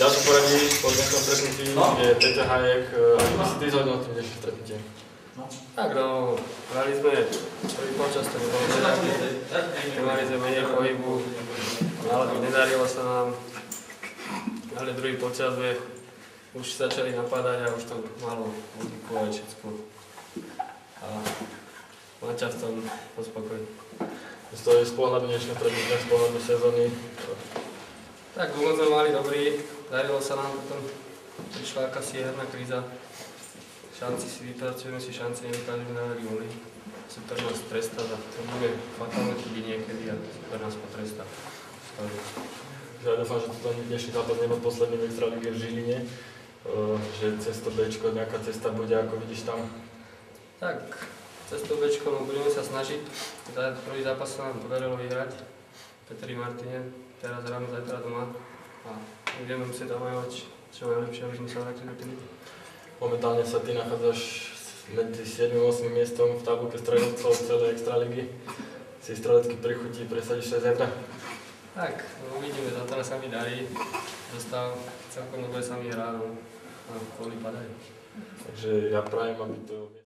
Ďalšie poradí po dnešnom stretnutí je Peťa Hajek. Ako by si ty zhodnil tým dnešným stretnutím? Tak no, hrali sme prvý počas, to nebolo nejaký, mali sme menej pohybu, ale nedarilo sa nám. Ale druhý počas sme už začali napadať a už to malo odlikovať všetko. A Maťa v tom pospokojný. To je z pohľadu dnešného stretnutia, z pohľadu sezóny. Tak úvod sme mali dobrý, darilo sa nám potom, prišla akási herná kríza. Šanci si vypracujeme si šance, nedokážeme dávať góly. Super nás trestá za to bude fatálne chyby niekedy a super nás potrestá. Ja dúfam, že toto dnešný zápas nebol posledný v extralíge v Žiline, že cez to Bčko nejaká cesta bude, ako vidíš tam. Tak, cez to Bčko no, budeme sa snažiť. Prvý zápas sa nám podarilo vyhrať. Petri Martine, teraz hráme zajtra doma a budeme musieť bojovať čo najlepšie, aby sme sa vrátili do tým. Momentálne sa ty nachádzaš medzi 7. a 8. miestom v tabuľke streľovcov celej extraligy. Si strelecký prichutí, presadíš sa zajtra? Tak, no, uvidíme, zatiaľ sa mi darí. Zostal celkom dobre sa mi hrá, no, a kvôli padajú. Takže ja prajem, aby to